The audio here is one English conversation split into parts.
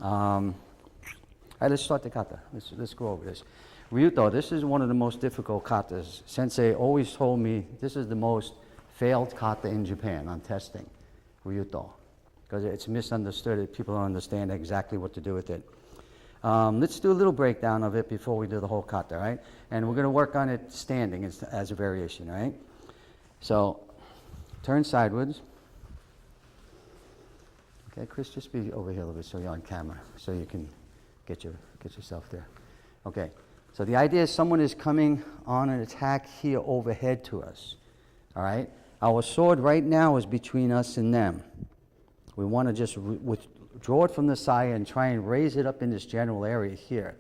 All right, let's start the kata. Let's go over this. Ryuto, this is one of the most difficult katas. Sensei always told me this is the most failed kata in Japan on testing, Ryuto, because it's misunderstood. People don't understand exactly what to do with it. Let's do a little breakdown of it before we do the whole kata, right? And we're going to work on it standing as a variation, right? So, turn sideways. Okay, Chris, just be over here a little bit so you're on camera, so you can get yourself there. Okay, so the idea is someone is coming on an attack here overhead to us, all right? Our sword right now is between us and them. We want to just withdraw it from the saya and try and raise it up in this general area here.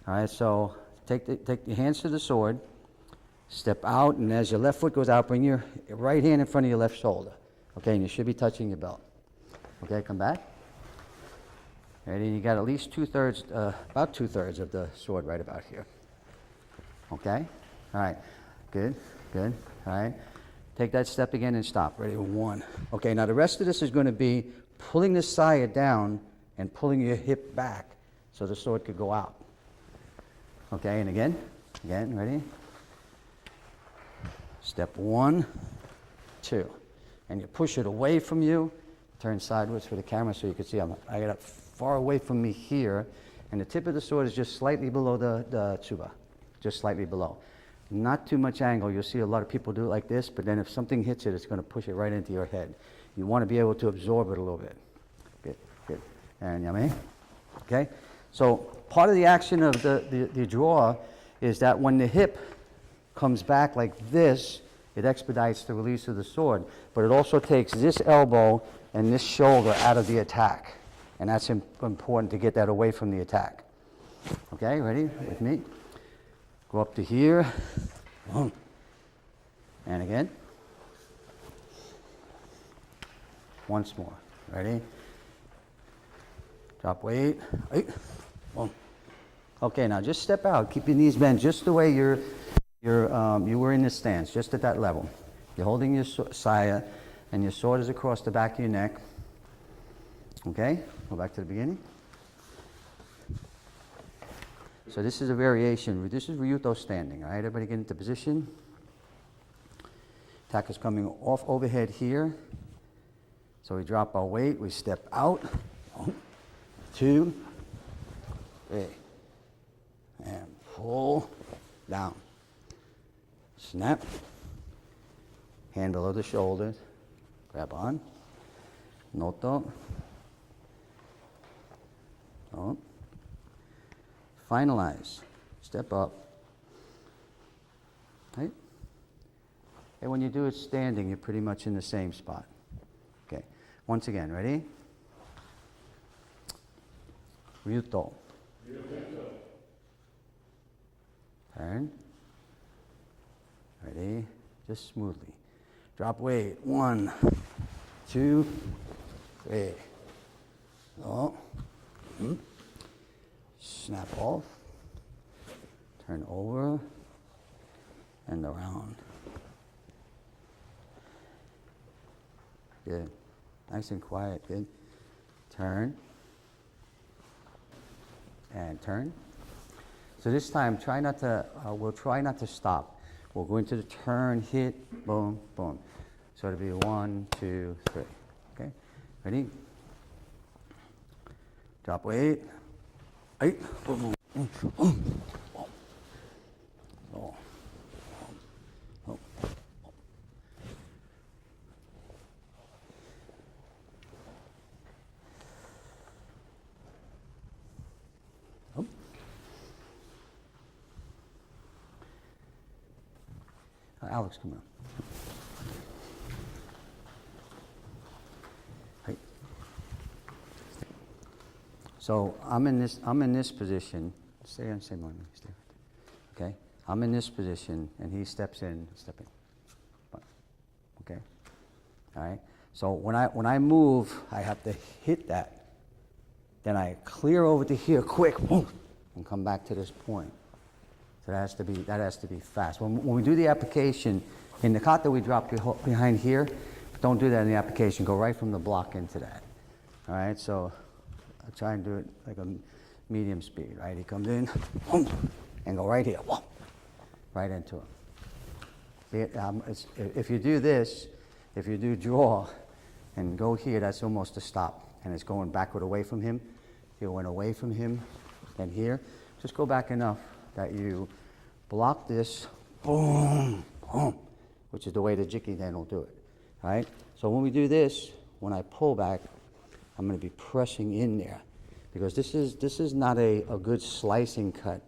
All right, so take your hands to the sword, step out, and as your left foot goes out, bring your right hand in front of your left shoulder. Okay, and you should be touching your belt. Okay, come back. Ready, you got at least about two-thirds of the sword right about here. Okay, all right, good, all right. Take that step again and stop. Ready, one. Okay, now the rest of this is going to be pulling the saya down and pulling your hip back so the sword could go out. Okay, and again, ready? Step 1, 2. And you push it away from you. Turn sideways for the camera so you can see I got it far away from me here, and the tip of the sword is just slightly below the tsuba, just slightly below. Not too much angle. You'll see a lot of people do it like this, but then if something hits it, it's going to push it right into your head. You want to be able to absorb it a little bit. Good. And yame. Okay? So part of the action of the draw is that when the hip comes back like this, it expedites the release of the sword, but it also takes this elbow and this shoulder out of the attack. And that's important to get that away from the attack. Okay, ready with me? Go up to here. And again. Once more. Ready? Drop weight. Okay, now just step out. Keep your knees bent just the way you were in this stance, just at that level. You're holding your saya, and your sword is across the back of your neck. Okay? Go back to the beginning. So this is a variation. This is Ryuto-Standing. All right, everybody get into position. Attack is coming off overhead here. So we drop our weight. We step out. 1, 2, 3. And pull down. Snap. Hand below the shoulders. Grab on. Noto. Oh. Finalize. Step up. Right? And when you do it standing, you're pretty much in the same spot. Okay. Once again, ready? Ryuto. Turn. Ready? Just smoothly. Drop weight. 1, 2, 3. Oh. Snap off. Turn over and around. Good. Nice and quiet. Good. Turn. And turn. So this time, we'll try not to stop. We'll go into the turn, hit, boom, boom. So it'll be 1, 2, 3. Okay? Ready? Drop weight. Boom, boom. Alex, come on. Right. So I'm in this position. Stay on the same line. Stay right there. Okay. I'm in this position, and he steps in. Step in. Okay. All right. So when I move, I have to hit that. Then I clear over to here, quick, boom, and come back to this point. So that has to be fast. When we do the application, in the kata we drop behind here. Don't do that in the application. Go right from the block into that. All right, so I'll try and do it like a medium speed, right? He comes in, boom, and go right here, boom, right into him. If you do this, if you do draw and go here, that's almost a stop. And it's going backward away from him. He went away from him, then here. Just go back enough that you block this, boom, boom, which is the way the Jiki Den will do it, right? So when we do this, when I pull back, I'm going to be pressing in there because this is not a good slicing cut.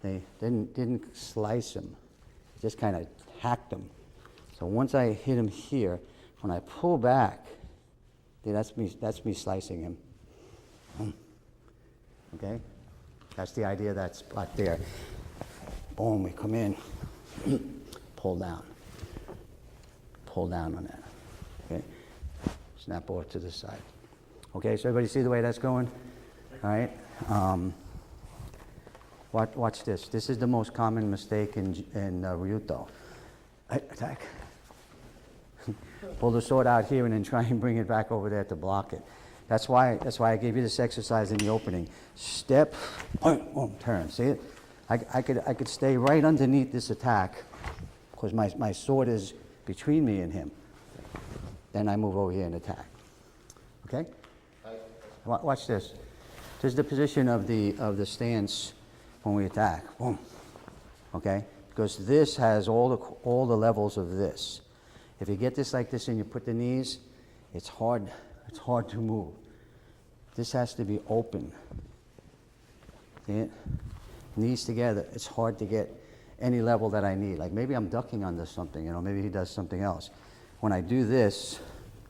They didn't slice him, just kind of hacked him. So once I hit him here, when I pull back, that's me slicing him. Okay, that's the idea. That spot there. Boom, we come in, pull down on that. Okay, snap off to the side. Okay, so everybody see the way that's going? All right. Watch this. This is the most common mistake in Ryuto. Attack. Pull the sword out here and then try and bring it back over there to block it. That's why I gave you this exercise in the opening. Step, boom, turn. See it? I could stay right underneath this attack because my sword is between me and him. Then I move over here and attack. Okay? Watch this. This is the position of the stance when we attack. Boom. Okay? Because this has all the levels of this. If you get this like this and you put the knees, it's hard to move. This has to be open. See it? Knees together, it's hard to get any level that I need. Like maybe I'm ducking under something, maybe he does something else. When I do this,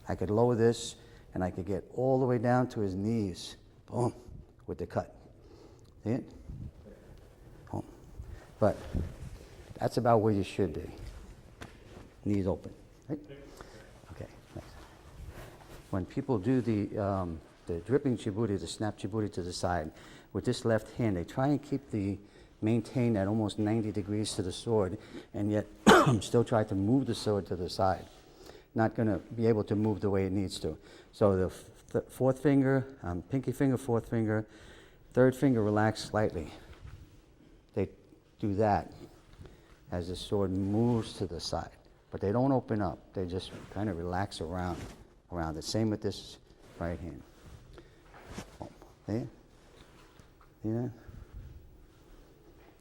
I could lower this and I could get all the way down to his knees. Boom, with the cut. See it? Boom. But that's about where you should be. Knees open. Right? Okay. Next. When people do the dripping chiburi, the snap chiburi to the side, with this left hand, they try and maintain at almost 90 degrees to the sword, and yet still try to move the sword to the side. Not going to be able to move the way it needs to. So the fourth finger, pinky finger, fourth finger, third finger relax slightly. They do that as the sword moves to the side. But they don't open up. They just kind of relax around it. Same with this right hand. See? See that?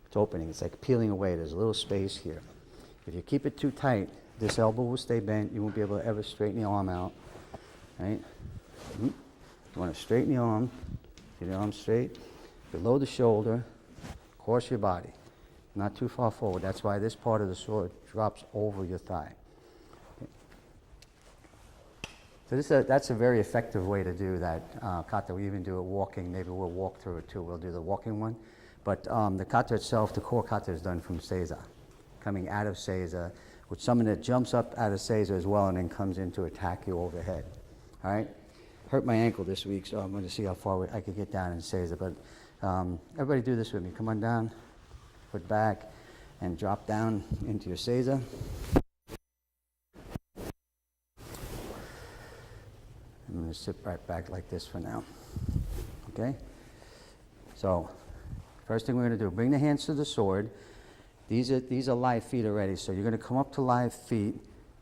It's opening. It's like peeling away. There's a little space here. If you keep it too tight, this elbow will stay bent. You won't be able to ever straighten the arm out. Right? You want to straighten the arm. Get the arm straight. Below the shoulder. Across your body. Not too far forward. That's why this part of the sword drops over your thigh. Okay. So that's a very effective way to do that kata. We even do it walking. Maybe we'll walk through it too. We'll do the walking one. But the kata itself, the core kata is done from Seiza. Coming out of Seiza, with someone that jumps up out of Seiza as well and then comes in to attack you overhead. All right? Hurt my ankle this week, so I'm going to see how far I could get down in Seiza. But everybody do this with me. Come on down. Foot back and drop down into your Seiza. I'm going to sit right back like this for now. Okay? So, first thing we're going to do, bring the hands to the sword. These are live feet already, so you're going to come up to live feet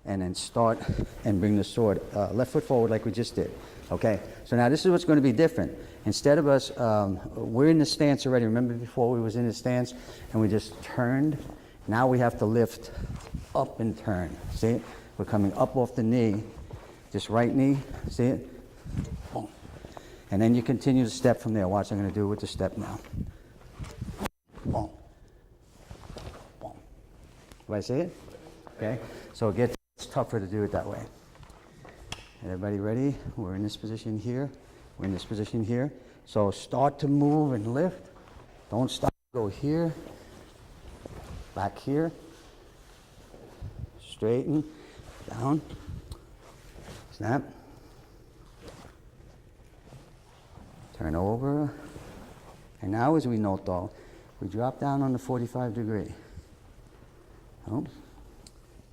and then start and bring the sword left foot forward like we just did. Okay? So now this is what's going to be different. Instead of us, we're in the stance already. Remember before we was in the stance and we just turned? Now we have to lift up and turn. See it? We're coming up off the knee. Just right knee. See it? Boom. And then you continue to step from there. Watch what I'm going to do with the step now. Boom. Boom. Do I see it? Okay. So it gets tougher to do it that way. Everybody ready? We're in this position here. We're in this position here. So start to move and lift. Don't stop. Go here. Back here. Straighten. Down. Snap. Turn over. And now as we noto, we drop down on the 45 degree. Oh.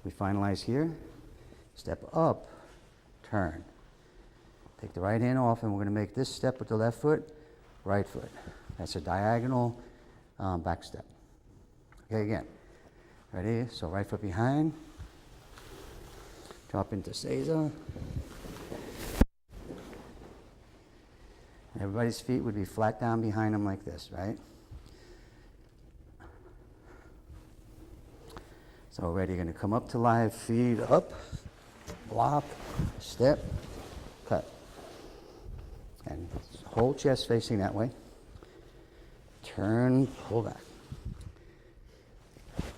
We finalize here. Step up. Turn. Take the right hand off, and we're going to make this step with the left foot, right foot. That's a diagonal back step. Okay, again. Ready? So right foot behind. Drop into Seiza. Everybody's feet would be flat down behind them like this, right? So ready, you're going to come up to live, feet up, block, step, cut. And whole chest facing that way. Turn, pull back.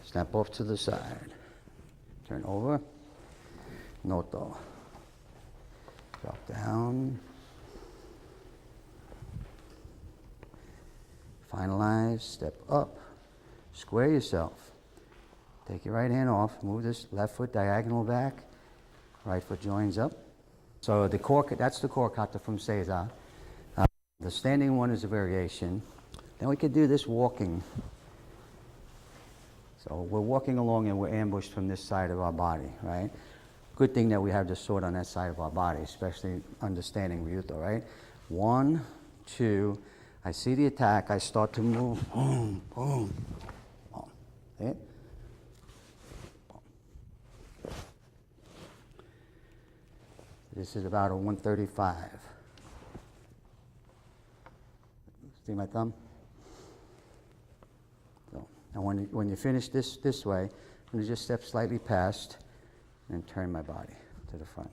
Snap off to the side. Turn over. Noto. Drop down. Finalize, step up. Square yourself. Take your right hand off. Move this left foot diagonal back. Right foot joins up. So the core, that's the core kata from Seiza. The standing one is a variation. Then we could do this walking. So we're walking along and we're ambushed from this side of our body, right? Good thing that we have the sword on that side of our body, especially understanding Ryuto, right? 1, 2, I see the attack, I start to move, boom, boom, boom. See it? This is about a 135. See my thumb? So, and when you finish this way, I'm going to just step slightly past and turn my body to the front.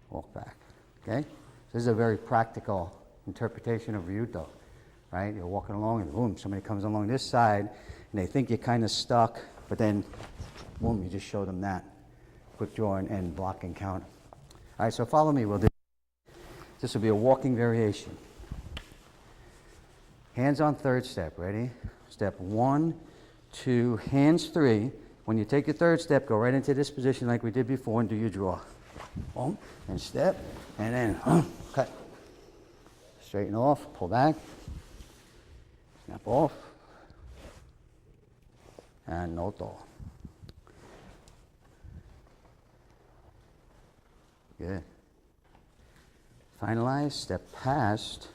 Walk back. Okay? So this is a very practical interpretation of Ryuto. Right? You're walking along and boom, somebody comes along this side and they think you're kind of stuck, but then boom, you just show them that. Quick draw and block and counter. All right, so follow me. We'll do. This will be a walking variation. Hands on third step. Ready? Step 1, 2, hands 3. When you take your third step, go right into this position like we did before and do your draw. Boom, and step, and then cut. Straighten off, pull back, snap off, and noto. Good. Finalize, step past,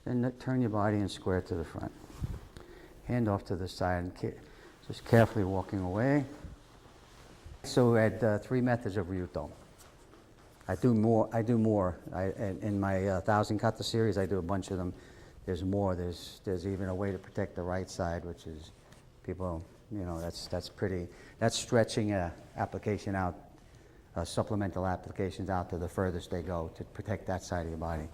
then turn your body and square to the front. Hand off to the side, and just carefully walking away. So we had 3 methods of Ryuto. I do more. In my 1,000 kata series, I do a bunch of them. There's more. There's even a way to protect the right side, which is people, that's stretching a application out, supplemental applications out to the furthest they go to protect that side of your body.